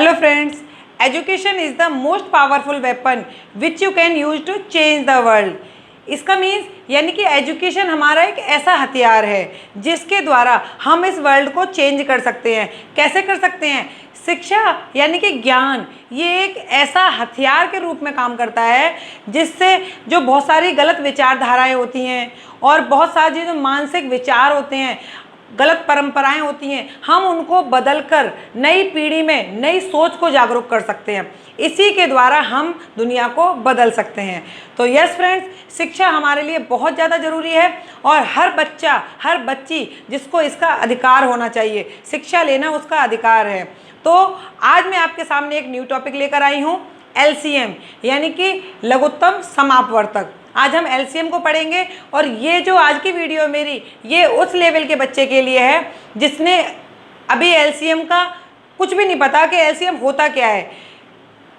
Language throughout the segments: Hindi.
Hello friends, education is the most powerful weapon which you can use to change the world. इसका मीन्स यानी कि एजुकेशन हमारा एक ऐसा हथियार है जिसके द्वारा हम इस वर्ल्ड को चेंज कर सकते हैं। कैसे कर सकते हैं? शिक्षा यानी कि ज्ञान ये एक ऐसा हथियार के रूप में काम करता है जिससे जो बहुत सारी गलत विचारधाराएं होती हैं और बहुत सारे जो मानसिक विचार होते हैं, गलत परंपराएं होती हैं, हम उनको बदलकर नई पीढ़ी में नई सोच को जागरूक कर सकते हैं। इसी के द्वारा हम दुनिया को बदल सकते हैं। तो यस फ्रेंड्स, शिक्षा हमारे लिए बहुत ज़्यादा ज़रूरी है और हर बच्चा हर बच्ची जिसको इसका अधिकार होना चाहिए, शिक्षा लेना उसका अधिकार है। तो आज मैं आपके सामने एक न्यू टॉपिक लेकर आई हूँ, LCM यानी कि लघुत्तम समापवर्तक। आज हम LCM को पढ़ेंगे और ये जो आज की वीडियो मेरी ये उस लेवल के बच्चे के लिए है जिसने अभी LCM का कुछ भी नहीं पता कि LCM होता क्या है,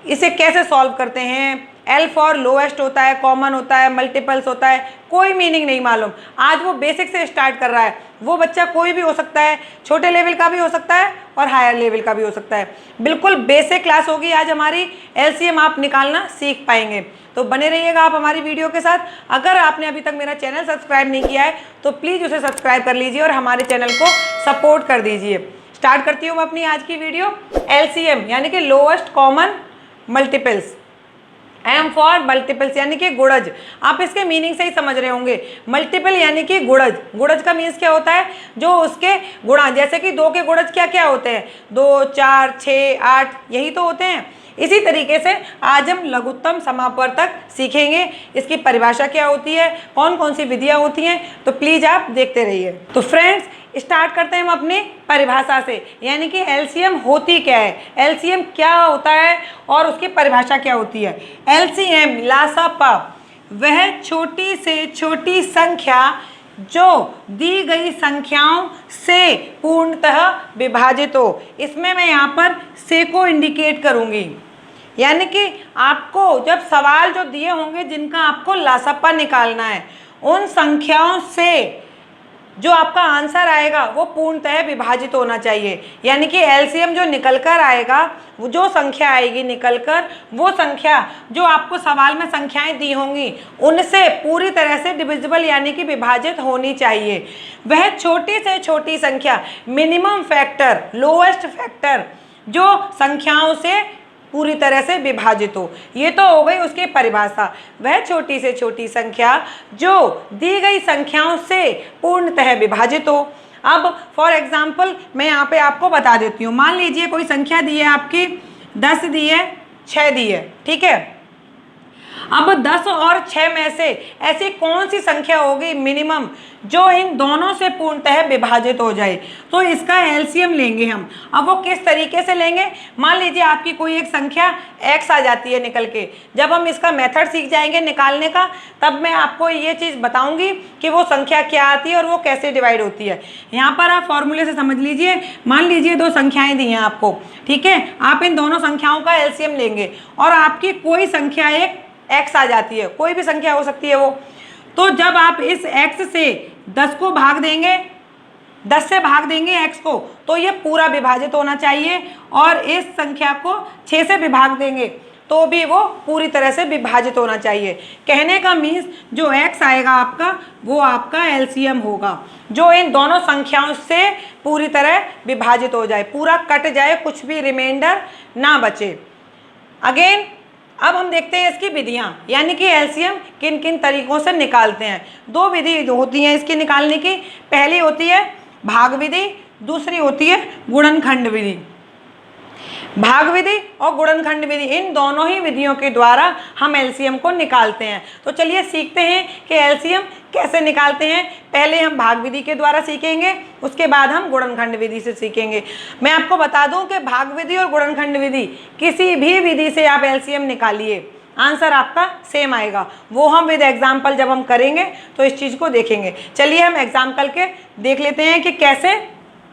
इसे कैसे सॉल्व करते हैं, L फॉर लोएस्ट होता है, कॉमन होता है, मल्टीपल्स होता है, कोई मीनिंग नहीं मालूम। आज वो बेसिक से स्टार्ट कर रहा है। वो बच्चा कोई भी हो सकता है, छोटे लेवल का भी हो सकता है और हायर लेवल का भी हो सकता है। बिल्कुल बेसिक क्लास होगी आज हमारी। LCM आप निकालना सीख पाएंगे। तो बने रहिएगा आप हमारी वीडियो के साथ। अगर आपने अभी तक मेरा चैनल सब्सक्राइब नहीं किया है तो प्लीज़ उसे सब्सक्राइब कर लीजिए और हमारे चैनल को सपोर्ट कर दीजिए। स्टार्ट करती हूँ मैं अपनी आज की वीडियो। LCM यानी कि lowest common multiples. M for multiples यानी कि गुणज। आप इसके मीनिंग से ही समझ रहे होंगे। मल्टीपल यानी कि गुणज। गुणज का मीन्स क्या होता है? जो उसके गुणा, जैसे कि 2 के गुणज क्या क्या होते हैं? 2, 4, 6, 8 यही तो होते हैं। इसी तरीके से आज हम लघुत्तम समापवर्तक सीखेंगे। इसकी परिभाषा क्या होती है, कौन कौन सी विधियाँ होती हैं, तो प्लीज़ आप देखते रहिए। तो फ्रेंड्स, स्टार्ट करते हैं हम अपनी परिभाषा से, यानी कि LCM होती क्या है, LCM क्या होता है और उसकी परिभाषा क्या होती है। LCM लासापा वह छोटी से छोटी संख्या जो दी गई संख्याओं से पूर्णतः विभाजित हो। इसमें मैं यहाँ पर से को इंडिकेट करूँगी, यानी कि आपको जब सवाल जो दिए होंगे जिनका आपको लासापा निकालना है, उन संख्याओं से जो आपका आंसर आएगा वो पूर्णतः विभाजित होना चाहिए। यानी कि LCM जो निकल कर आएगा, वो जो संख्या आएगी निकल कर, वो संख्या जो आपको सवाल में संख्याएं दी होंगी उनसे पूरी तरह से डिविजिबल यानी कि विभाजित होनी चाहिए। वह छोटी से छोटी संख्या, मिनिमम फैक्टर, लोएस्ट फैक्टर जो संख्याओं से पूरी तरह से विभाजित हो। ये तो हो गई उसकी परिभाषा। वह छोटी से छोटी संख्या जो दी गई संख्याओं से पूर्णतः विभाजित हो। अब फॉर एग्जांपल मैं यहाँ पे आपको बता देती हूँ। मान लीजिए कोई संख्या दी है आपकी, 10 दी है, 6 दी है, ठीक है। अब 10 और 6 में से ऐसी कौन सी संख्या होगी मिनिमम जो इन दोनों से पूर्णतः विभाजित हो जाए, तो इसका LCM लेंगे हम। अब वो किस तरीके से लेंगे? मान लीजिए आपकी कोई एक संख्या x आ जाती है निकल के। जब हम इसका मेथड सीख जाएंगे निकालने का, तब मैं आपको ये चीज़ बताऊंगी कि वो संख्या क्या आती है और वो कैसे डिवाइड होती है। यहाँ पर आप फॉर्मूले से समझ लीजिए। मान लीजिए 2 संख्याएँ दी हैं आपको, ठीक है। आप इन दोनों संख्याओं का LCM लेंगे और आपकी कोई संख्या एक x आ जाती है, कोई भी संख्या हो सकती है वो। तो जब आप इस x से 10 को भाग देंगे, 10 से भाग देंगे x को, तो ये पूरा विभाजित होना चाहिए। और इस संख्या को 6 से भी भाग देंगे तो भी वो पूरी तरह से विभाजित होना चाहिए। कहने का मीन्स जो x आएगा आपका, वो आपका LCM होगा जो इन दोनों संख्याओं से पूरी तरह विभाजित हो जाए, पूरा कट जाए, कुछ भी रिमाइंडर ना बचे। अगेन अब हम देखते हैं इसकी विधियां, यानी कि LCM किन किन तरीकों से निकालते हैं। 2 विधि होती हैं इसकी निकालने की। पहली होती है भाग विधि, दूसरी होती है गुणनखंड विधि। भाग विधि और गुणनखंड विधि, इन दोनों ही विधियों के द्वारा हम LCM को निकालते हैं। तो चलिए सीखते हैं कि LCM कैसे निकालते हैं। पहले हम भाग विधि के द्वारा सीखेंगे, उसके बाद हम गुणनखंड विधि से सीखेंगे। मैं आपको बता दूं कि भाग विधि और गुणनखंड विधि, किसी भी विधि से आप LCM निकालिए, आंसर आपका सेम आएगा। वो हम विद एग्जाम्पल जब हम करेंगे तो इस चीज़ को देखेंगे। चलिए हम एग्जाम्पल के देख लेते हैं कि कैसे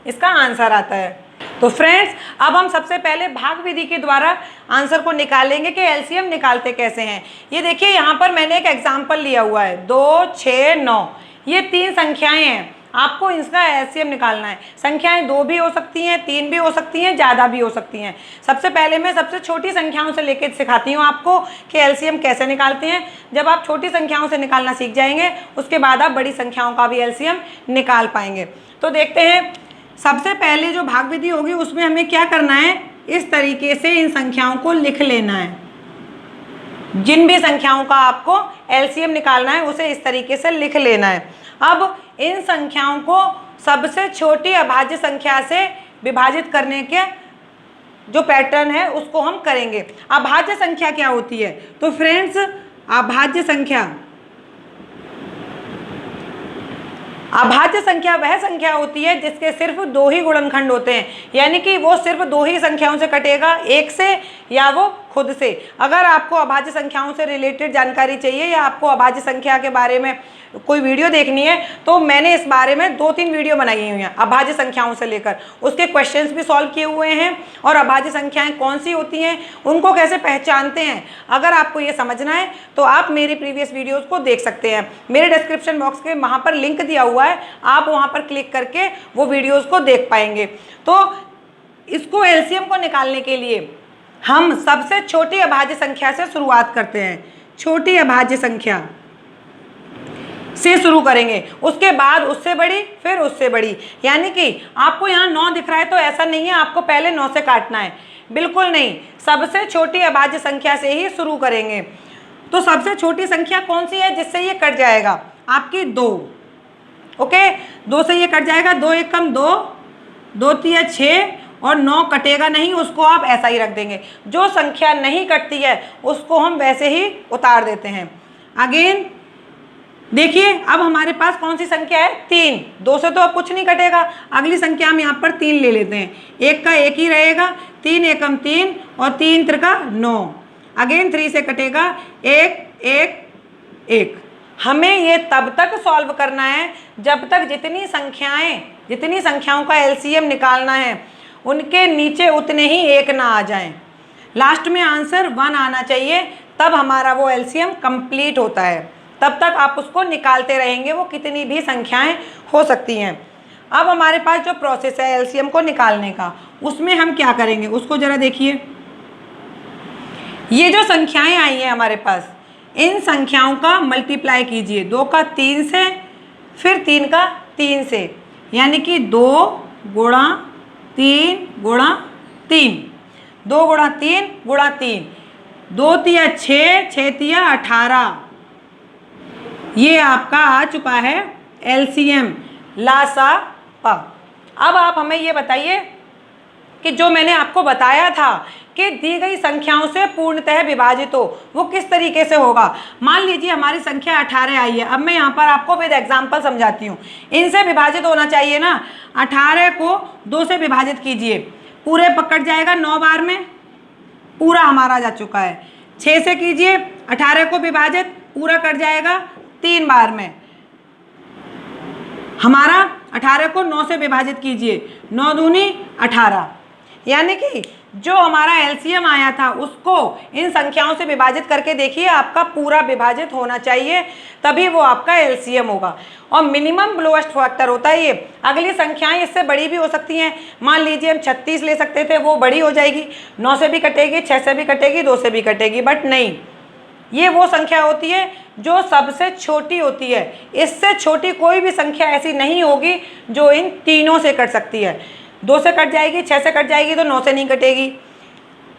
इसका आंसर आता है। तो फ्रेंड्स, अब हम सबसे पहले भाग विधि के द्वारा आंसर को निकालेंगे कि LCM निकालते कैसे हैं। ये देखिए यहाँ पर मैंने एक एग्जाम्पल लिया हुआ है, 2, 6, 9, ये 3 संख्याएं हैं। आपको इसका एलसीएम निकालना है। संख्याएं 2 भी हो सकती हैं, 3 भी हो सकती हैं, ज़्यादा भी हो सकती हैं। सबसे पहले मैं सबसे छोटी संख्याओं से लेकर सिखाती हूँ आपको कि एलसीएम कैसे निकालते हैं। जब आप छोटी संख्याओं से निकालना सीख जाएंगे उसके बाद आप बड़ी संख्याओं का भी एलसीएम निकाल पाएंगे। तो देखते हैं, सबसे पहले जो भाग विधि होगी उसमें हमें क्या करना है, इस तरीके से इन संख्याओं को लिख लेना है। जिन भी संख्याओं का आपको एलसीएम निकालना है उसे इस तरीके से लिख लेना है। अब इन संख्याओं को सबसे छोटी अभाज्य संख्या से विभाजित करने के जो पैटर्न है उसको हम करेंगे। अभाज्य संख्या क्या होती है? तो फ्रेंड्स, अभाज्य संख्या वह संख्या होती है जिसके सिर्फ 2 ही गुणनखंड होते हैं, यानी कि वो सिर्फ 2 ही संख्याओं से कटेगा, एक से या वो खुद से। अगर आपको अभाज्य संख्याओं से रिलेटेड जानकारी चाहिए या आपको अभाज्य संख्या के बारे में कोई वीडियो देखनी है तो मैंने इस बारे में 2-3 वीडियो बनाई हुई हैं अभाज्य संख्याओं से लेकर, उसके क्वेश्चंस भी सॉल्व किए हुए हैं और अभाज्य संख्याएं कौन सी होती हैं, उनको कैसे पहचानते हैं। अगर आपको ये समझना है तो आप मेरी प्रीवियस वीडियोज़ को देख सकते हैं। मेरे डिस्क्रिप्शन बॉक्स के वहाँ पर लिंक दिया हुआ है, आप वहाँ पर क्लिक करके वो वीडियोज़ को देख पाएंगे। तो इसको एलसीएम को निकालने के लिए हम सबसे छोटी अभाज्य संख्या से शुरुआत करते हैं। छोटी अभाज्य संख्या से शुरू करेंगे, उसके बाद उससे बड़ी, फिर उससे बड़ी। यानी कि आपको यहाँ 9 दिख रहा है तो ऐसा नहीं है आपको पहले 9 से काटना है, बिल्कुल नहीं, सबसे छोटी अभाज्य संख्या से ही शुरू करेंगे। तो सबसे छोटी संख्या कौन सी है जिससे ये कट जाएगा? आपकी 2। ओके, 2 से ये कट जाएगा, 2 एक कम 2, 2 तिया 6 और 9 कटेगा नहीं, उसको आप ऐसा ही रख देंगे। जो संख्या नहीं कटती है उसको हम वैसे ही उतार देते हैं। अगेन देखिए, अब हमारे पास कौन सी संख्या है? 3। 2 से तो अब कुछ नहीं कटेगा, अगली संख्या हम यहाँ पर 3 ले लेते हैं, 1 का 1 ही रहेगा, 3 एकम 3 और 3 त्रिका 9। अगेन 3 से कटेगा 1 1 1। हमें ये तब तक सॉल्व करना है जब तक जितनी संख्याओं का एलसीएम निकालना है उनके नीचे उतने ही 1 ना आ जाएं। लास्ट में आंसर 1 आना चाहिए, तब हमारा वो एलसीएम कंप्लीट होता है। तब तक आप उसको निकालते रहेंगे, वो कितनी भी संख्याएं हो सकती हैं। अब हमारे पास जो प्रोसेस है एलसीएम को निकालने का, उसमें हम क्या करेंगे उसको ज़रा देखिए। ये जो संख्याएं आई हैं हमारे पास, इन संख्याओं का मल्टीप्लाई कीजिए, 2 का 3 से, फिर 3 का 3 से, यानी कि 2 गुणा 3 गुणा 3, 2 गुणा 3 गुणा 3, 2 तिया 6, 6 तिया 18। ये आपका आ चुका है एलसीएम, लासा पा। अब आप हमें ये बताइए कि जो मैंने आपको बताया था कि दी गई संख्याओं से पूर्णतः विभाजित हो, वो किस तरीके से होगा। मान लीजिए हमारी संख्या 18 आई है, अब मैं यहाँ पर आपको विद एग्जाम्पल समझाती हूँ। इनसे विभाजित होना चाहिए ना, 18 को 2 से विभाजित कीजिए, पूरे पकड़ जाएगा 9 बार में, पूरा हमारा जा चुका है। 6 से कीजिए 18 को विभाजित, पूरा कट जाएगा 3 बार में। हमारा 18 को 9 से विभाजित कीजिए, 9 दूनी 18, यानी कि जो हमारा एलसीएम आया था उसको इन संख्याओं से विभाजित करके देखिए, आपका पूरा विभाजित होना चाहिए, तभी वो आपका एलसीएम होगा। और मिनिमम लोएस्ट फैक्टर होता है ये। अगली संख्याएं इससे बड़ी भी हो सकती हैं, मान लीजिए हम 36 ले सकते थे, वो बड़ी हो जाएगी, 9 से भी कटेगी, 6 से भी कटेगी, 2 से भी कटेगी, बट नहीं, ये वो संख्या होती है जो सबसे छोटी होती है। इससे छोटी कोई भी संख्या ऐसी नहीं होगी जो इन तीनों से कट सकती है। 2 से कट जाएगी, 6 से कट जाएगी, तो 9 से नहीं कटेगी।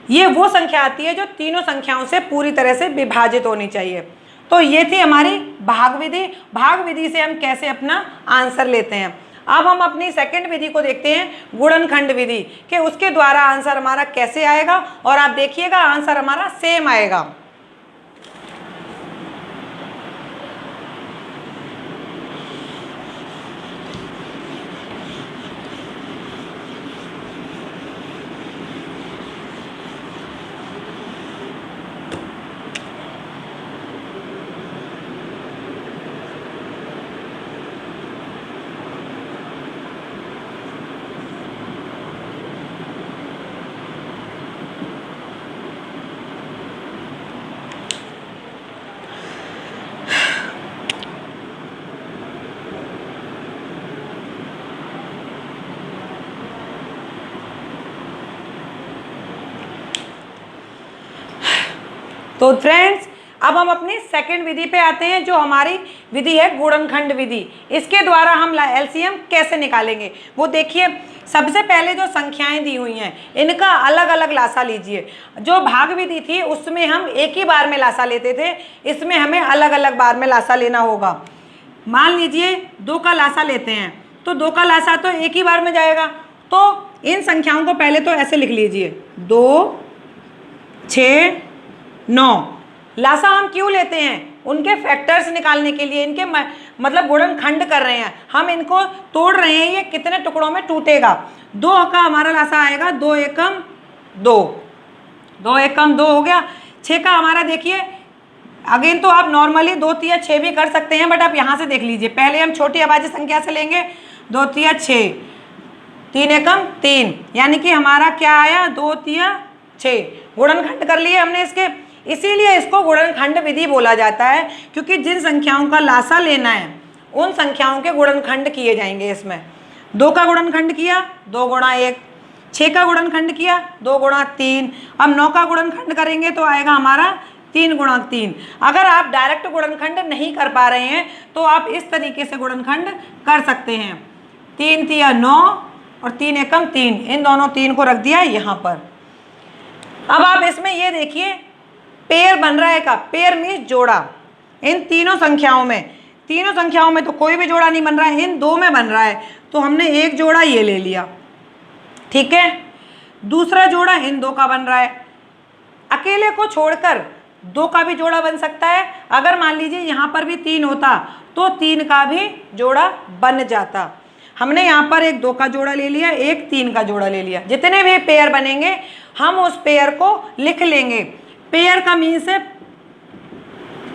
ये वो संख्या आती है जो तीनों संख्याओं से पूरी तरह से विभाजित होनी चाहिए। तो ये थी हमारी भाग विधि। भाग विधि से हम कैसे अपना आंसर लेते हैं। अब हम अपनी सेकंड विधि को देखते हैं, गुणनखंड विधि, कि उसके द्वारा आंसर हमारा कैसे आएगा। और आप देखिएगा आंसर हमारा सेम आएगा। तो फ्रेंड्स अब हम अपनी सेकंड विधि पे आते हैं, जो हमारी विधि है गुणनखंड विधि। इसके द्वारा हम एलसीएम कैसे निकालेंगे वो देखिए। सबसे पहले जो संख्याएं दी हुई हैं इनका अलग अलग लासा लीजिए। जो भाग विधि थी उसमें हम एक ही बार में लासा लेते थे, इसमें हमें अलग अलग बार में लासा लेना होगा। मान लीजिए 2 का लासा लेते हैं तो 2 का लासा तो एक ही बार में जाएगा। तो इन संख्याओं को पहले तो ऐसे लिख लीजिए, 2, 6, 9। लासा हम क्यों लेते हैं? उनके फैक्टर्स निकालने के लिए, इनके मतलब गुणनखंड कर रहे हैं हम, इनको तोड़ रहे हैं, ये कितने टुकड़ों में टूटेगा। 2 का हमारा लासा आएगा 2 एकम 2, 2 एकम 2 हो गया। 6 का हमारा देखिए, अगेन तो आप नॉर्मली 2 तिया 6 भी कर सकते हैं, बट आप यहाँ से देख लीजिए। पहले हम छोटी अभाज्य संख्या से लेंगे, 2 तिया 6, 3 एकम 3, यानी कि हमारा क्या आया 2 तिया 6। गुणनखंड कर लिए हमने इसके, इसीलिए इसको गुणनखंड विधि बोला जाता है, क्योंकि जिन संख्याओं का लासा लेना है उन संख्याओं के गुणनखंड किए जाएंगे। इसमें 2 का गुणनखंड किया 2 गुणा 1, 6 का गुणनखंड किया 2 गुणा 3, अब 9 का गुणनखंड करेंगे तो आएगा हमारा 3 गुणा 3। अगर आप डायरेक्ट गुणनखंड नहीं कर पा रहे हैं तो आप इस तरीके से गुणनखंड कर सकते हैं। 3 तिया 9 और 3 एकम 3, इन दोनों 3 को रख दिया यहाँ पर। अब आप इसमें ये देखिए पेयर बन रहा है का, पेयर मीन्स जोड़ा। इन तीनों संख्याओं में तो कोई भी जोड़ा नहीं बन रहा है, इन 2 में बन रहा है, तो हमने एक जोड़ा ये ले लिया, ठीक है। दूसरा जोड़ा इन 2 का बन रहा है, अकेले को छोड़कर 2 का भी जोड़ा बन सकता है। अगर मान लीजिए यहाँ पर भी 3 होता तो 3 का भी जोड़ा बन जाता। हमने यहाँ पर एक 2 का जोड़ा ले लिया, एक 3 का जोड़ा ले लिया। जितने भी पेयर बनेंगे हम उस पेयर को लिख लेंगे। पेयर का मीन्स है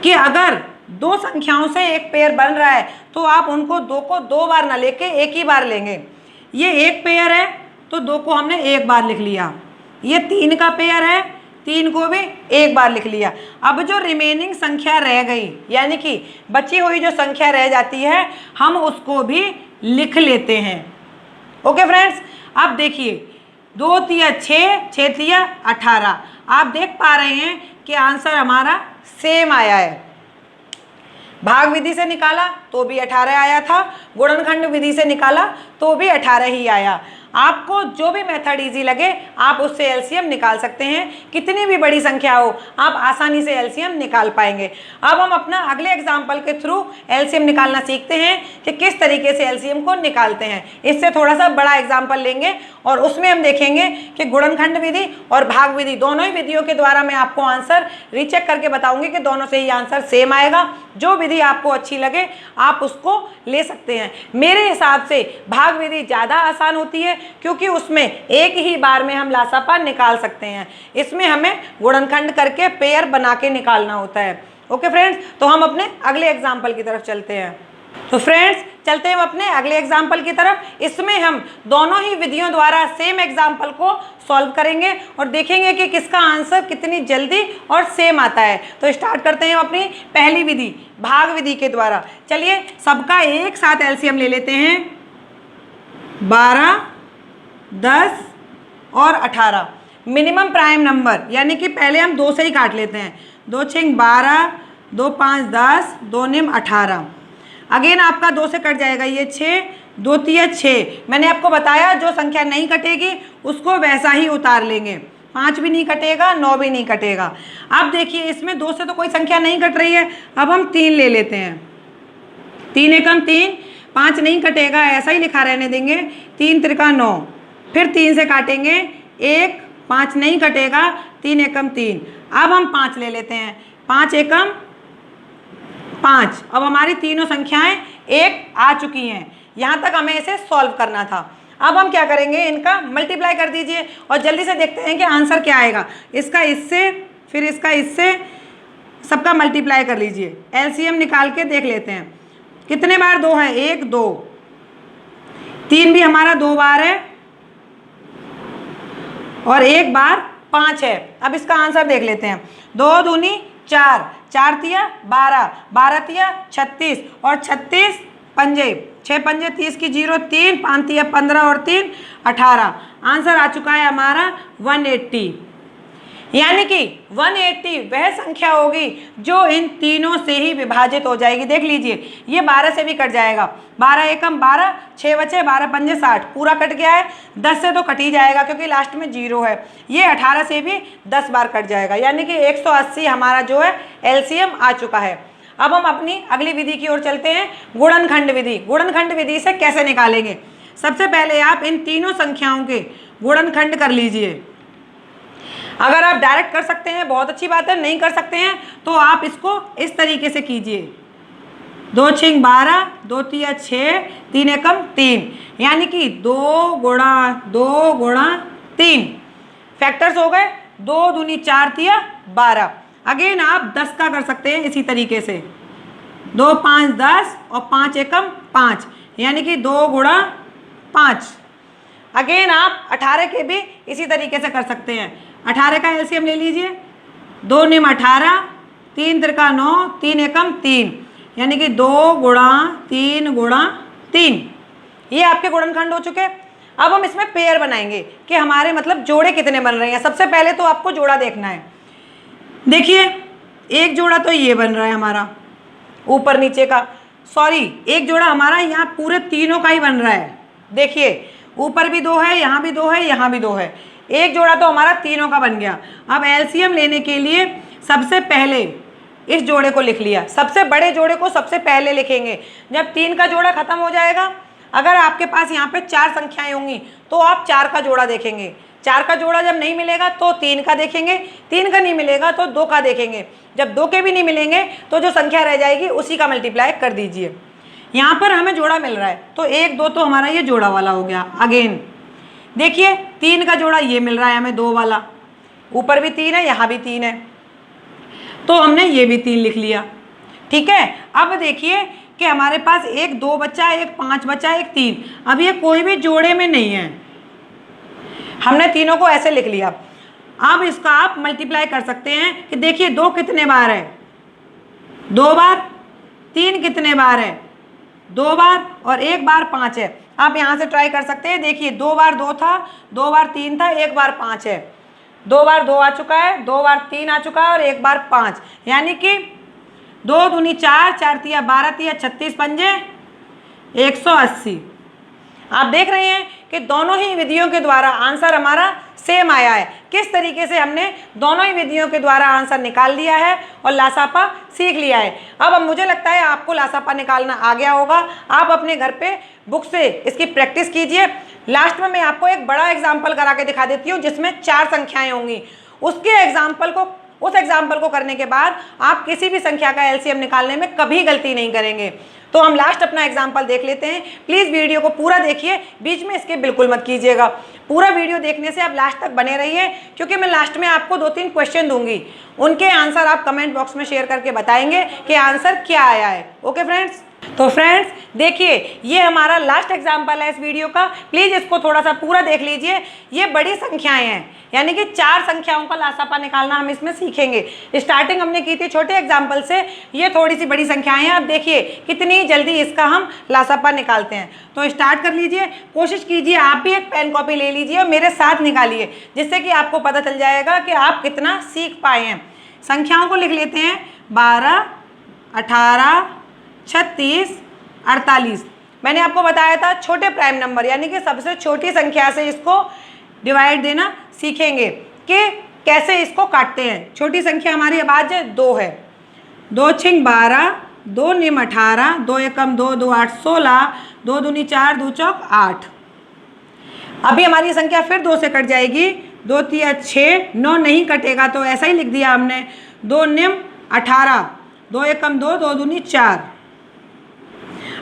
कि अगर 2 संख्याओं से एक पेयर बन रहा है तो आप उनको 2 को 2 बार ना लेके एक ही बार लेंगे। ये एक पेयर है तो 2 को हमने एक बार लिख लिया। ये 3 का पेयर है, 3 को भी एक बार लिख लिया। अब जो रिमेनिंग संख्या रह गई, यानी कि बची हुई जो संख्या रह जाती है, हम उसको भी लिख लेते हैं। ओके फ्रेंड्स, अब देखिए 2 तिया 6, 6 तिया 18। आप देख पा रहे हैं कि आंसर हमारा सेम आया है। भाग विधि से निकाला तो भी 18 आया था, गुणनखंड विधि से निकाला तो भी 18 ही आया। आपको जो भी मेथड इजी लगे आप उससे एलसीएम निकाल सकते हैं। कितनी भी बड़ी संख्या हो आप आसानी से एलसीएम निकाल पाएंगे। अब हम अपना अगले एग्जाम्पल के थ्रू एलसीएम निकालना सीखते हैं कि किस तरीके से एलसीएम को निकालते हैं। इससे थोड़ा सा बड़ा एग्जाम्पल लेंगे और उसमें हम देखेंगे कि गुणनखंड विधि और भाग विधि दोनों ही विधियों के द्वारा मैं आपको आंसर रीचेक करके बताऊंगी कि दोनों से ही आंसर सेम आएगा। जो विधि आपको अच्छी लगे आप उसको ले सकते हैं। मेरे हिसाब से भाग विधि ज़्यादा आसान होती है, क्योंकि उसमें एक ही बार में हम लासापा निकाल सकते हैं। इसमें हमें गुणनखंड करके पेयर बना के निकालना होता है। ओके फ्रेंड्स, तो हम अपने अगले एग्जाम्पल की तरफ चलते हैं। तो फ्रेंड्स चलते हैं अपने अगले एग्जाम्पल की तरफ। इसमें हम दोनों ही विधियों द्वारा सेम एग्जाम्पल को सॉल्व करेंगे और देखेंगे कि किसका आंसर कितनी जल्दी और सेम आता है। तो स्टार्ट करते हैं अपनी पहली विधि भाग विधि के द्वारा। चलिए सबका एक साथ एलसीएम ले लेते हैं। 12, 10 और 18 मिनिमम प्राइम नंबर, यानी कि पहले हम 2 से ही काट लेते हैं। 2 6 12, 2 5 10, 2 9 18। अगेन आपका 2 से कट जाएगा, ये 6, 2 तिया 6। मैंने आपको बताया जो संख्या नहीं कटेगी उसको वैसा ही उतार लेंगे। 5 भी नहीं कटेगा, 9 भी नहीं कटेगा। अब देखिए इसमें 2 से तो कोई संख्या नहीं कट रही है, अब हम 3 ले लेते हैं। 3 एकम 3, 5 नहीं कटेगा, ऐसा ही लिखा रहने देंगे। 3 त्रिका 9, फिर 3 से काटेंगे 1, 5 नहीं कटेगा, 3 एकम 3। अब हम 5 ले लेते हैं। 5 एकम 5। अब हमारी तीनों संख्याएं 1 आ चुकी हैं। यहाँ तक हमें इसे सॉल्व करना था। अब हम क्या करेंगे, इनका मल्टीप्लाई कर दीजिए और जल्दी से देखते हैं कि आंसर क्या आएगा। इसका इससे, फिर इसका इससे, सबका मल्टीप्लाई कर लीजिए। एलसीएम निकाल के देख लेते हैं कितने बार 2 है। 1 2, 3 भी हमारा 2 बार है और 1 बार 5 है। अब इसका आंसर देख लेते हैं। 2 दूनी 4, 4 तिया 12, 12 तिया 36 और 36 पंजे, 6 पंजे 30 की 0, 3 5 तिया 15 और 3 18। आंसर आ चुका है हमारा 180। यानी कि 180 वह संख्या होगी जो इन तीनों से ही विभाजित हो जाएगी। देख लीजिए, ये 12 से भी कट जाएगा, 12 एकम 12, 6 बचे, 12 पंजे 60, पूरा कट गया है। 10 से तो कट ही जाएगा क्योंकि लास्ट में 0 है। ये 18 से भी 10 बार कट जाएगा, यानी कि 180 हमारा जो है एलसीएम आ चुका है। अब हम अपनी अगली विधि की ओर चलते हैं, गुणनखंड विधि। गुणनखंड विधि से कैसे निकालेंगे? सबसे पहले आप इन तीनों संख्याओं के गुणनखंड कर लीजिए। अगर आप डायरेक्ट कर सकते हैं बहुत अच्छी बात है, नहीं कर सकते हैं तो आप इसको इस तरीके से कीजिए, 2 छिंग 12, 2 तिया 6, 3 एकम 3, यानी कि 2 गुणा 2 गुणा 3 फैक्टर्स हो गए, 2 दूनी 4 तिया 12। अगेन आप 10 का कर सकते हैं इसी तरीके से, 2 5 10 और 5 एकम 5, यानी कि 2 गुणा 5। अगेन आप 18 के भी इसी तरीके से कर सकते हैं। 18 का एलसीएम ले लीजिए, 2 निम 18, 3 त्रिका 9, 3 एकम 3, यानी कि 2 गुणा 3 गुणा 3। ये आपके गुणनखंड हो चुके। अब हम इसमें पेयर बनाएंगे कि हमारे मतलब जोड़े कितने बन रहे हैं। सबसे पहले तो आपको जोड़ा देखना है। देखिए, एक जोड़ा तो ये बन रहा है हमारा ऊपर नीचे का, सॉरी एक जोड़ा हमारा यहाँ पूरे तीनों का ही बन रहा है। देखिए, ऊपर भी 2 है, यहाँ भी 2 है, यहाँ भी 2 है, एक जोड़ा तो हमारा तीनों का बन गया। अब एलसीएम लेने के लिए सबसे पहले इस जोड़े को लिख लिया, सबसे बड़े जोड़े को सबसे पहले लिखेंगे। जब 3 का जोड़ा खत्म हो जाएगा, अगर आपके पास यहाँ पे 4 संख्याएं होंगी तो आप 4 का जोड़ा देखेंगे। 4 का जोड़ा जब नहीं मिलेगा तो 3 का देखेंगे, 3 का नहीं मिलेगा तो 2 का देखेंगे। जब 2 के भी नहीं मिलेंगे तो जो संख्या रह जाएगी उसी का मल्टीप्लाई कर दीजिए। यहाँ पर हमें जोड़ा मिल रहा है तो 1 2 तो हमारा ये जोड़ा वाला हो गया। अगेन देखिए, 3 का जोड़ा ये मिल रहा है हमें 2 वाला, ऊपर भी 3 है, यहाँ भी 3 है, तो हमने ये भी 3 लिख लिया। ठीक है, अब देखिए कि हमारे पास 1 2 बचा, 1 5 बचा, 1 3। अब ये कोई भी जोड़े में नहीं है, हमने तीनों को ऐसे लिख लिया। अब इसका आप मल्टीप्लाई कर सकते हैं कि देखिए 2 कितने बार है, 2 बार, 3 कितने बार है, 2 बार, और 1 बार 5 है। आप यहाँ से ट्राई कर सकते हैं। देखिए 2 बार 2 था, 2 बार 3 था, 1 बार 5 है, 2 बार 2 आ चुका है, 2 बार 3 आ चुका है और 1 बार 5, यानी कि 2 दूनी 4, 4 तिया 12 तिया 36 पंजे 180। आप देख रहे हैं कि दोनों ही विधियों के द्वारा आंसर हमारा सेम आया है। किस तरीके से हमने दोनों ही विधियों के द्वारा आंसर निकाल लिया है और लासापा सीख लिया है। अब मुझे लगता है आपको लासापा निकालना आ गया होगा। आप अपने घर पे बुक से इसकी प्रैक्टिस कीजिए। लास्ट में मैं आपको एक बड़ा एग्जाम्पल करा के दिखा देती हूँ जिसमें 4 संख्याएं होंगी। उस एग्जाम्पल को करने के बाद आप किसी भी संख्या का एलसीएम निकालने में कभी गलती नहीं करेंगे। तो हम लास्ट अपना एग्जाम्पल देख लेते हैं। प्लीज़ वीडियो को पूरा देखिए, बीच में इसके बिल्कुल मत कीजिएगा। पूरा वीडियो देखने से आप लास्ट तक बने रहिए, क्योंकि मैं लास्ट में आपको 2-3 क्वेश्चन दूंगी, उनके आंसर आप कमेंट बॉक्स में शेयर करके बताएंगे कि आंसर क्या आया है। ओके फ्रेंड्स, तो फ्रेंड्स देखिए, ये हमारा लास्ट एग्जाम्पल है इस वीडियो का। प्लीज़ इसको थोड़ा सा पूरा देख लीजिए। ये बड़ी संख्याएं हैं, यानी कि 4 संख्याओं का लासापा निकालना हम इसमें सीखेंगे। स्टार्टिंग हमने की थी छोटे एग्जाम्पल से, ये थोड़ी सी बड़ी संख्याएं हैं। अब देखिए कितनी जल्दी इसका हम लासापा निकालते हैं। तो स्टार्ट कर लीजिए, कोशिश कीजिए आप भी एक पेन कॉपी ले लीजिए और मेरे साथ निकालिए, जिससे कि आपको पता चल जाएगा कि आप कितना सीख पाए हैं। संख्याओं को लिख लेते हैं, 12, 18, 36, 48। मैंने आपको बताया था छोटे प्राइम नंबर, यानी कि सबसे छोटी संख्या से इसको डिवाइड देना सीखेंगे कि कैसे इसको काटते हैं। छोटी संख्या हमारी आज 2 है, 2 छिंग 12, 2 निम 18, 2 एकम 2, 2 8 16, 2 दूनी 4, 2 चौक 8। अभी हमारी संख्या फिर 2 से कट जाएगी, 2 तिया 6, 9 नहीं कटेगा तो ऐसा ही लिख दिया हमने, 2 निम 18, 2 एकम 2, 2 दूनी 4।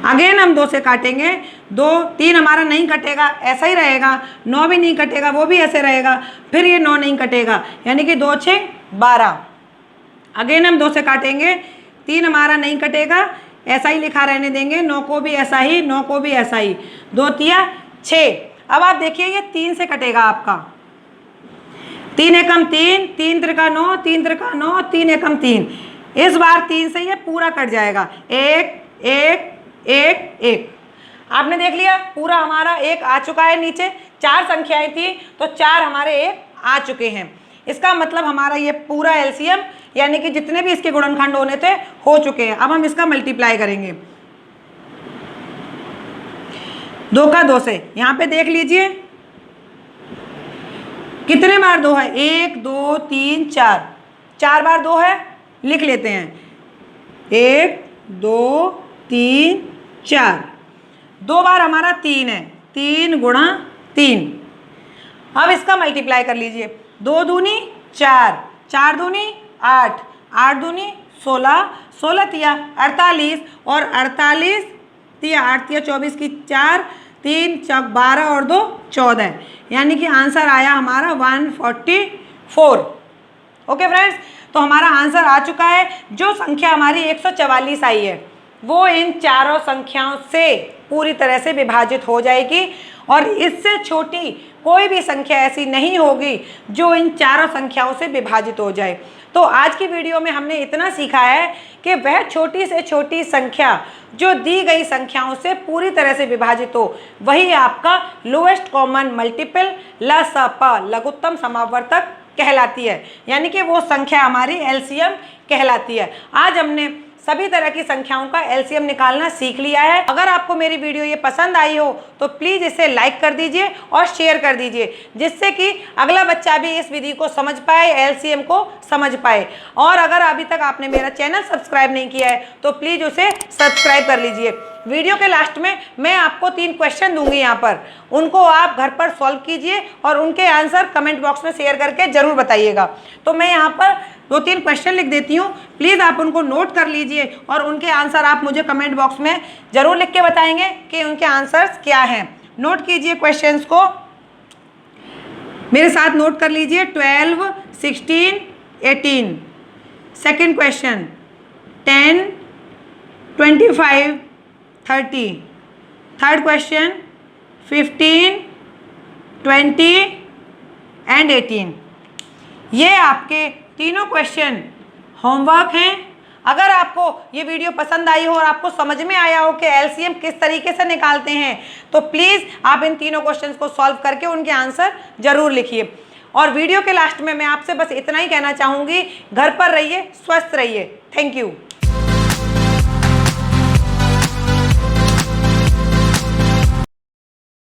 अगेन हम 2 से काटेंगे, 2 3 हमारा नहीं कटेगा, ऐसा ही रहेगा, 9 भी नहीं कटेगा, वो भी ऐसे रहेगा, फिर ये 9 नहीं कटेगा, यानी कि 2 6 12। अगेन हम 2 से काटेंगे, 3 हमारा नहीं कटेगा, ऐसा ही लिखा रहने देंगे, 9 को भी ऐसा ही, 9 को भी ऐसा ही, 2 तिया 6। अब आप देखिए ये 3 से कटेगा आपका, 3 एकम 3, 3 त्रिका 9, 3 त्रिका 9, 3 एकम 3। इस बार 3 से ये पूरा कट जाएगा, 1 1 1 1। आपने देख लिया पूरा हमारा 1 आ चुका है। नीचे 4 संख्याएं थी तो 4 हमारे 1 आ चुके हैं। इसका मतलब हमारा ये पूरा एलसीएम यानी कि जितने भी इसके गुणनखंड होने थे हो चुके हैं। अब हम इसका मल्टीप्लाई करेंगे 2 का 2 से। यहाँ पे देख लीजिए कितने बार 2 है, 1 2 3 4, 4 बार 2 है, लिख लेते हैं 1 2 3 4, 2 बार हमारा 3 है, 3 गुणा 3। अब इसका मल्टीप्लाई कर लीजिए 2 दूनी 4, 4 दूनी 8, 8 दूनी 16, 16 तिया 48 और 48 तिया 8 तिया 24 की 4, 3 चौक 12 और 2 14, यानी कि आंसर आया हमारा 144। ओके फ्रेंड्स, तो हमारा आंसर आ चुका है। जो संख्या हमारी 144 आई है वो इन चारों संख्याओं से पूरी तरह से विभाजित हो जाएगी और इससे छोटी कोई भी संख्या ऐसी नहीं होगी जो इन चारों संख्याओं से विभाजित हो जाए। तो आज की वीडियो में हमने इतना सीखा है कि वह छोटी से छोटी संख्या जो दी गई संख्याओं से पूरी तरह से विभाजित हो वही आपका लोएस्ट कॉमन मल्टीपल लसप लघुत्तम समावर्तक कहलाती है, यानी कि वो संख्या हमारी एलसीएम कहलाती है। आज हमने सभी तरह की संख्याओं का एलसीएम निकालना सीख लिया है। अगर आपको मेरी वीडियो ये पसंद आई हो तो प्लीज़ इसे लाइक कर दीजिए और शेयर कर दीजिए, जिससे कि अगला बच्चा भी इस विधि को समझ पाए, एलसीएम को समझ पाए। और अगर अभी तक आपने मेरा चैनल सब्सक्राइब नहीं किया है तो प्लीज़ उसे सब्सक्राइब कर लीजिए। वीडियो के लास्ट में मैं आपको 3 क्वेश्चन दूंगी, यहाँ पर उनको आप घर पर सॉल्व कीजिए और उनके आंसर कमेंट बॉक्स में शेयर करके ज़रूर बताइएगा। तो मैं यहाँ पर 2-3 क्वेश्चन लिख देती हूँ, प्लीज़ आप उनको नोट कर लीजिए और उनके आंसर आप मुझे कमेंट बॉक्स में ज़रूर लिख के बताएंगे कि उनके आंसर्स क्या हैं। नोट कीजिए क्वेश्चंस को, मेरे साथ नोट कर लीजिए। 12 16 18। Second question 10 25 30। Third question 15 20 and 18। ये आपके तीनों क्वेश्चन होमवर्क हैं। अगर आपको ये वीडियो पसंद आई हो और आपको समझ में आया हो कि एलसीएम किस तरीके से निकालते हैं तो प्लीज़ आप इन तीनों क्वेश्चंस को सॉल्व करके उनके आंसर ज़रूर लिखिए। और वीडियो के लास्ट में मैं आपसे बस इतना ही कहना चाहूँगी, घर पर रहिए, स्वस्थ रहिए। Thank you.